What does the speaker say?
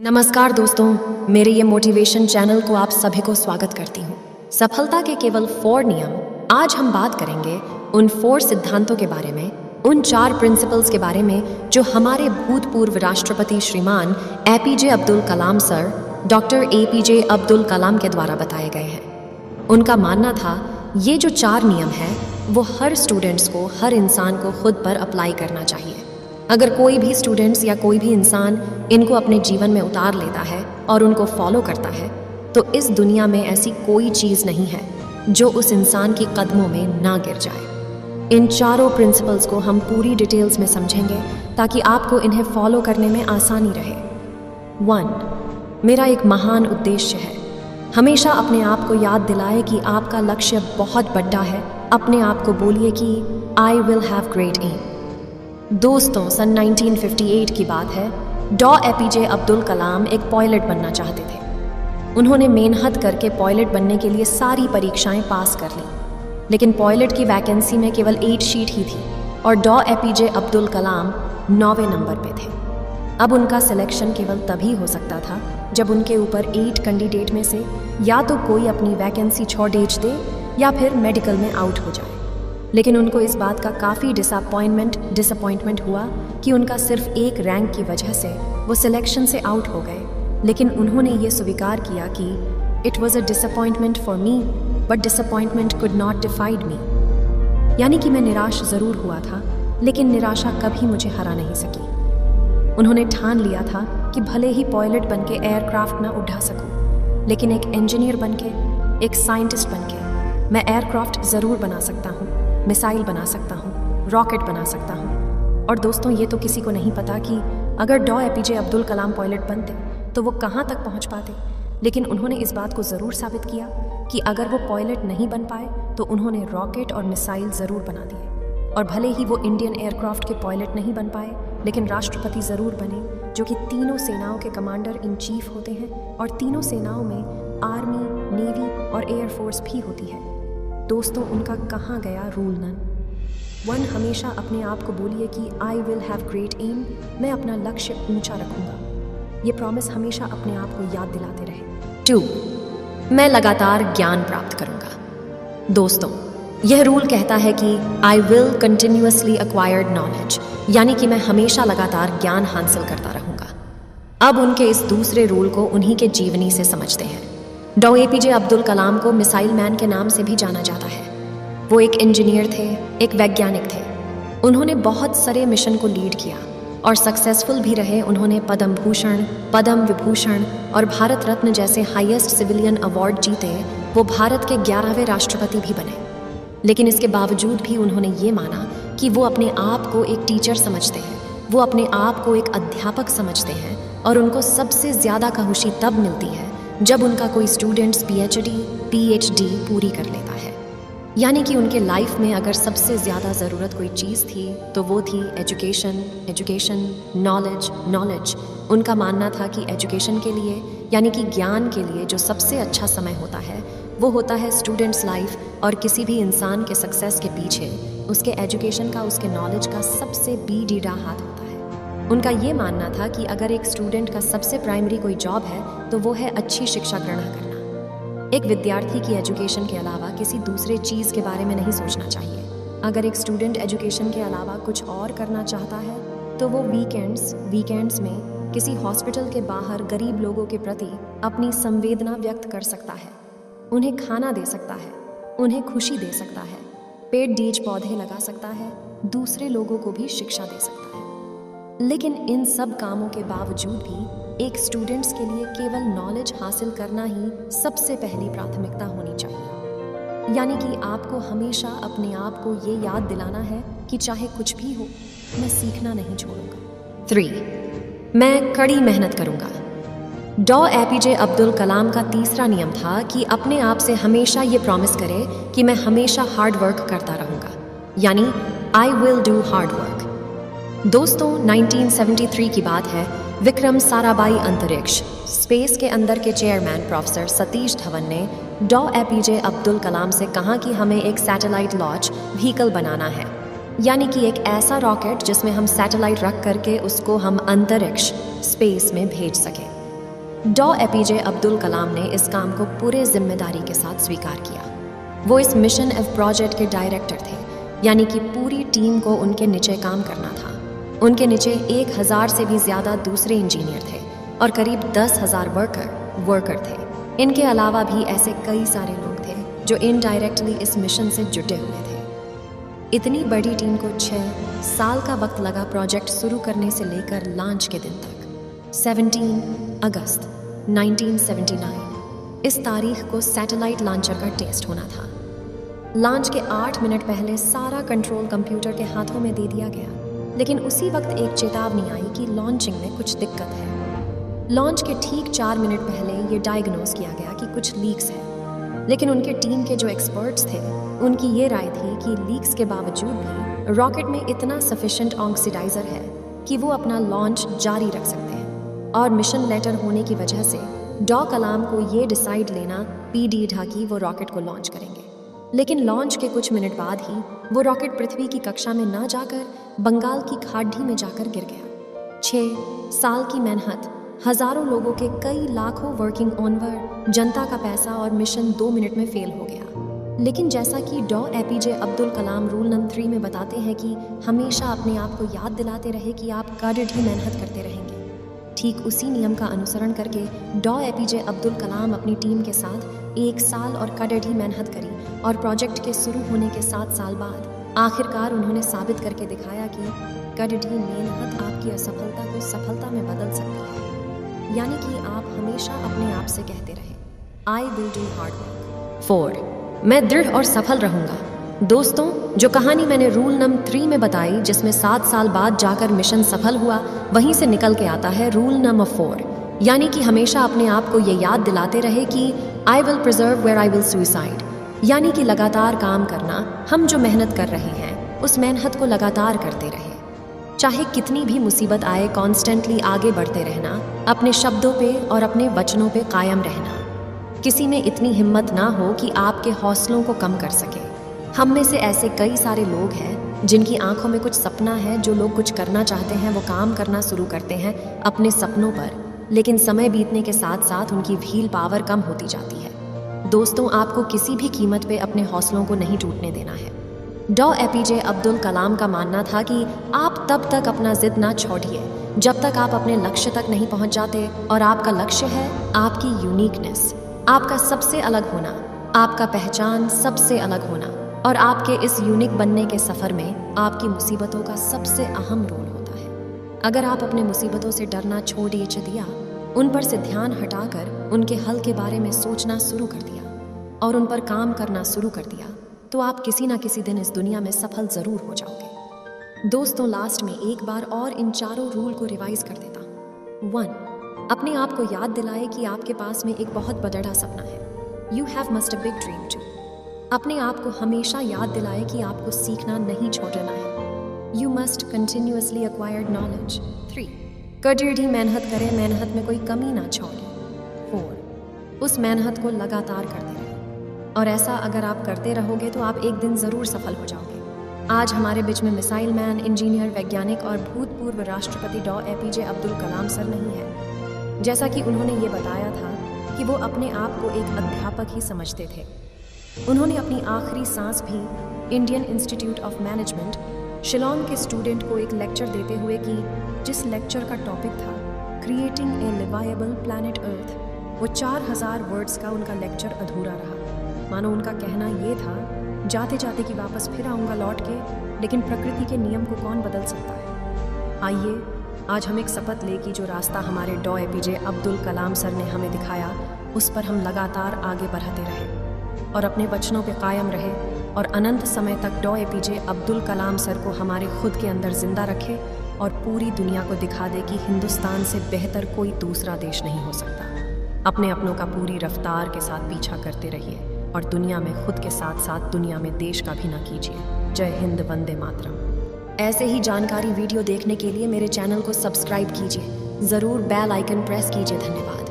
नमस्कार दोस्तों, मेरे ये मोटिवेशन चैनल को आप सभी को स्वागत करती हूँ। सफलता के केवल 4 नियम। आज हम बात करेंगे उन 4 सिद्धांतों के बारे में, उन 4 प्रिंसिपल्स के बारे में जो हमारे भूतपूर्व राष्ट्रपति श्रीमान APJ Abdul Kalam sir, doctor APJ Abdul Kalam के द्वारा बताए गए हैं। उनका मानना था ये जो 4 नियम हैं वो हर स्टूडेंट्स को, हर इंसान को खुद पर अप्लाई करना चाहिए। अगर कोई भी स्टूडेंट्स या कोई भी इंसान इनको अपने जीवन में उतार लेता है और उनको फॉलो करता है तो इस दुनिया में ऐसी कोई चीज़ नहीं है जो उस इंसान की कदमों में ना गिर जाए। इन चारों प्रिंसिपल्स को हम पूरी डिटेल्स में समझेंगे ताकि आपको इन्हें फॉलो करने में आसानी रहे। 1. मेरा एक महान उद्देश्य है। हमेशा अपने आप को याद दिलाए कि आपका लक्ष्य बहुत बड़ा है। अपने आप को बोलिए कि I will have great aim. दोस्तों, सन 1958 की बात है। डॉ एपीजे अब्दुल कलाम एक पायलट बनना चाहते थे। उन्होंने मेहनत करके पायलट बनने के लिए सारी परीक्षाएं पास कर ली, लेकिन पायलट की वैकेंसी में केवल 8 सीट ही थी और डॉ एपीजे अब्दुल कलाम 9वें नंबर पे थे। अब उनका सिलेक्शन केवल तभी हो सकता था जब उनके ऊपर 8 कैंडिडेट में से या तो कोई अपनी वैकेंसी छोड़ दे या फिर मेडिकल में आउट हो जाए। लेकिन उनको इस बात का काफ़ी डिसअपॉइंटमेंट हुआ कि उनका सिर्फ एक रैंक की वजह से वो सिलेक्शन से आउट हो गए। लेकिन उन्होंने ये स्वीकार किया कि it was a disappointment for me but disappointment could not defied me. यानी कि मैं निराश ज़रूर हुआ था लेकिन निराशा कभी मुझे हरा नहीं सकी। उन्होंने ठान लिया था कि भले ही पायलट बन के एयरक्राफ्ट ना उड़ा सकूं, लेकिन एक इंजीनियर बन के, एक साइंटिस्ट बन के मैं एयरक्राफ्ट ज़रूर बना सकता हूँ, मिसाइल बना सकता हूँ, रॉकेट बना सकता हूँ। और दोस्तों, ये तो किसी को नहीं पता कि अगर डॉ एपीजे अब्दुल कलाम पायलट बनते तो वो कहाँ तक पहुँच पाते। लेकिन उन्होंने इस बात को ज़रूर साबित किया कि अगर वो पायलट नहीं बन पाए तो उन्होंने रॉकेट और मिसाइल ज़रूर बना दिए। और भले ही वो इंडियन एयरक्राफ्ट के पायलट नहीं बन पाए लेकिन राष्ट्रपति ज़रूर बने, जो कि तीनों सेनाओं के कमांडर इन चीफ होते हैं और तीनों सेनाओं में आर्मी, नेवी और एयरफोर्स भी होती है। दोस्तों, उनका कहाँ गया रूल नंबर 1? हमेशा अपने आप को बोलिए कि I will have great aim. मैं अपना लक्ष्य ऊंचा रखूंगा। ये प्रॉमिस हमेशा अपने आप को याद दिलाते रहे। 2. मैं लगातार ज्ञान प्राप्त करूंगा। दोस्तों, यह रूल कहता है कि I will continuously acquired knowledge, यानी कि मैं हमेशा लगातार ज्ञान हासिल करता रहूंगा। अब उनके इस दूसरे रूल को उन्हीं के जीवनी से समझते हैं। डॉ एपीजे अब्दुल कलाम को मिसाइल मैन के नाम से भी जाना जाता है। वो एक इंजीनियर थे, एक वैज्ञानिक थे। उन्होंने बहुत सारे मिशन को लीड किया और सक्सेसफुल भी रहे। उन्होंने पद्म भूषण, पद्म विभूषण और भारत रत्न जैसे हाईएस्ट सिविलियन अवार्ड जीते। वो भारत के 11वें राष्ट्रपति भी बने। लेकिन इसके बावजूद भी उन्होंने ये माना कि वो अपने आप को एक टीचर समझते हैं, वो अपने आप को एक अध्यापक समझते हैं और उनको सबसे ज़्यादा खुशी तब मिलती है जब उनका कोई स्टूडेंट्स पीएचडी पूरी कर लेता है। यानी कि उनके लाइफ में अगर सबसे ज़्यादा ज़रूरत कोई चीज़ थी तो वो थी एजुकेशन, नॉलेज। उनका मानना था कि एजुकेशन के लिए, यानी कि ज्ञान के लिए जो सबसे अच्छा समय होता है वो होता है स्टूडेंट्स लाइफ। और किसी भी इंसान के सक्सेस के पीछे उसके एजुकेशन का, उसके नॉलेज का सबसे बीडीडा हाथ होता है। उनका ये मानना था कि अगर एक स्टूडेंट का सबसे प्राइमरी कोई जॉब है तो वो है अच्छी शिक्षा ग्रहण करना। एक विद्यार्थी की एजुकेशन के अलावा किसी दूसरे चीज़ के बारे में नहीं सोचना चाहिए। अगर एक स्टूडेंट एजुकेशन के अलावा कुछ और करना चाहता है तो वो वीकेंड्स में किसी हॉस्पिटल के बाहर गरीब लोगों के प्रति अपनी संवेदना व्यक्त कर सकता है, उन्हें खाना दे सकता है, उन्हें खुशी दे सकता है, पेड़ पौधे लगा सकता है, दूसरे लोगों को भी शिक्षा दे सकता है। लेकिन इन सब कामों के बावजूद भी एक स्टूडेंट्स के लिए केवल नॉलेज हासिल करना ही सबसे पहली प्राथमिकता होनी चाहिए। यानी कि आपको हमेशा अपने आप को ये याद दिलाना है कि चाहे कुछ भी हो, मैं सीखना नहीं छोड़ूंगा। 3. मैं कड़ी मेहनत करूंगा। डॉ एपीजे अब्दुल कलाम का तीसरा नियम था कि अपने आप से हमेशा ये प्रॉमिस करे कि मैं हमेशा हार्ड वर्क करता रहूंगा, यानी I will do hard work. दोस्तों, 1973 की बात है। विक्रम साराभाई अंतरिक्ष स्पेस के अंदर के चेयरमैन प्रोफेसर सतीश धवन ने डॉ एपीजे अब्दुल कलाम से कहा कि हमें एक सैटेलाइट लॉन्च व्हीकल बनाना है, यानी कि एक ऐसा रॉकेट जिसमें हम सैटेलाइट रख करके उसको हम अंतरिक्ष स्पेस में भेज सकें। डॉ एपीजे अब्दुल कलाम ने इस काम को पूरे जिम्मेदारी के साथ स्वीकार किया। वो इस मिशन एफ प्रोजेक्ट के डायरेक्टर थे, यानी कि पूरी टीम को उनके नीचे काम करना था। उनके नीचे 1000 से भी ज़्यादा दूसरे इंजीनियर थे और करीब 10,000 वर्कर थे। इनके अलावा भी ऐसे कई सारे लोग थे जो इनडायरेक्टली इस मिशन से जुटे हुए थे। इतनी बड़ी टीम को 6 साल का वक्त लगा प्रोजेक्ट शुरू करने से लेकर लॉन्च के दिन तक। 17 अगस्त 1979 इस तारीख को सैटेलाइट लॉन्चर का टेस्ट होना था। लॉन्च के 8 मिनट पहले सारा कंट्रोल कंप्यूटर के हाथों में दे दिया गया, लेकिन उसी वक्त एक चेतावनी आई कि लॉन्चिंग में कुछ दिक्कत है। लॉन्च के ठीक 4 मिनट पहले ये डायग्नोज किया गया कि कुछ लीक्स है, लेकिन उनके टीम के जो एक्सपर्ट्स थे उनकी ये राय थी कि लीक्स के बावजूद भी रॉकेट में इतना सफिशिएंट ऑक्सीडाइजर है कि वो अपना लॉन्च जारी रख सकते हैं। और मिशन लेटर होने की वजह से डॉ कलाम को ये डिसाइड लेना पीडी था कि वो रॉकेट को लॉन्च करेंगे। लेकिन लॉन्च के कुछ मिनट बाद ही वो रॉकेट पृथ्वी की कक्षा में ना जाकर बंगाल की खाड़ी में जाकर गिर गया। 6 साल की मेहनत, हजारों लोगों के कई लाखों वर्किंग ऑनवर, जनता का पैसा और मिशन 2 मिनट में फेल हो गया। लेकिन जैसा कि डॉ APJ Abdul Kalam rule number 3 में बताते हैं कि हमेशा अपने आप को याद दिलाते रहे कि आप कड़ित ही मेहनत करते रहेंगे, ठीक उसी नियम का अनुसरण करके डॉ एपीजे अब्दुल कलाम अपनी टीम के साथ 1 साल और कड़ित ही मेहनत करी और प्रोजेक्ट के शुरू होने के 7 साल बाद आखिरकार उन्होंने साबित करके दिखाया कि कड़ित ही मेहनत आपकी असफलता को सफलता में बदल सकती है। यानी कि आप हमेशा अपने आप से कहते रहे, I will do hard work. 4 मैं दृढ़ और सफल रहूंगा। दोस्तों, जो कहानी मैंने रूल नंबर 3 में बताई, जिसमें 7 साल बाद जाकर मिशन सफल हुआ, वहीं से निकल के आता है रूल नंबर 4, यानी कि हमेशा अपने आप को ये याद दिलाते रहे कि I will persevere where I will succeed. यानी कि लगातार काम करना, हम जो मेहनत कर रहे हैं उस मेहनत को लगातार करते रहे, चाहे कितनी भी मुसीबत आए, कॉन्स्टेंटली आगे बढ़ते रहना, अपने शब्दों पे और अपने वचनों पे कायम रहना। किसी में इतनी हिम्मत ना हो कि आपके हौसलों को कम कर सके। हम में से ऐसे कई सारे लोग हैं जिनकी आंखों में कुछ सपना है, जो लोग कुछ करना चाहते हैं वो काम करना शुरू करते हैं अपने सपनों पर, लेकिन समय बीतने के साथ साथ उनकी व्हील पावर कम होती जाती है। दोस्तों, आपको किसी भी कीमत पे अपने हौसलों को नहीं टूटने देना है। डॉ एपीजे अब्दुल कलाम का मानना था कि आप तब तक अपना जिद ना छोड़िए जब तक आप अपने लक्ष्य तक नहीं पहुंच जाते, और आपका लक्ष्य है आपकी यूनिकनेस, आपका सबसे अलग होना, आपका पहचान सबसे अलग होना। और आपके इस यूनिक बनने के सफ़र में आपकी मुसीबतों का सबसे अहम रोल होता है। अगर आप अपने मुसीबतों से डरना छोड़ दिया, उन पर से ध्यान हटाकर उनके हल के बारे में सोचना शुरू कर दिया और उन पर काम करना शुरू कर दिया, तो आप किसी ना किसी दिन इस दुनिया में सफल ज़रूर हो जाओगे। दोस्तों, लास्ट में एक बार और इन चारों रूल को रिवाइज कर देता हूँ। 1 अपने आप को याद दिलाए कि आपके पास में एक बहुत बड़ा सपना है। You have must a big dream too. अपने आप को हमेशा याद दिलाए कि आपको सीखना नहीं छोड़ना है। You must continuously acquired knowledge. 3 कड़ित ही मेहनत करें, मेहनत में कोई कमी ना छोड़ें। 4 उस मेहनत को लगातार करते रहें, और ऐसा अगर आप करते रहोगे तो आप एक दिन ज़रूर सफल हो जाओगे। आज हमारे बीच में मिसाइल मैन, इंजीनियर, वैज्ञानिक और भूतपूर्व राष्ट्रपति डॉ एपीजे अब्दुल कलाम सर नहीं है। जैसा कि उन्होंने ये बताया था कि वो अपने आप को एक अध्यापक ही समझते थे। उन्होंने अपनी आखिरी सांस भी Indian institute of management Shillong के स्टूडेंट को एक लेक्चर देते हुए की, जिस लेक्चर का टॉपिक था क्रिएटिंग ए लिवाएबल प्लैनेट अर्थ। वो 4000 वर्ड्स का उनका लेक्चर अधूरा रहा। मानो उनका कहना ये था, जाते जाते कि वापस फिर आऊँगा लौट के, लेकिन प्रकृति के नियम को कौन बदल सकता है। आइए आज हम एक शपथ ले कि जो रास्ता हमारे डॉ एपीजे अब्दुल कलाम सर ने हमें दिखाया, उस पर हम लगातार आगे बढ़ाते रहे और अपने वचनों पे कायम रहे, और अनंत समय तक डॉ एपीजे अब्दुल कलाम सर को हमारे खुद के अंदर जिंदा रखे और पूरी दुनिया को दिखा दे कि हिंदुस्तान से बेहतर कोई दूसरा देश नहीं हो सकता। अपने अपनों का पूरी रफ्तार के साथ पीछा करते रहिए और दुनिया में खुद के साथ साथ दुनिया में देश का भी ना कीजिए। जय हिंद, वंदे मातरम। ऐसे ही जानकारी वीडियो देखने के लिए मेरे चैनल को सब्सक्राइब कीजिए, ज़रूर बेल आइकन प्रेस कीजिए। धन्यवाद।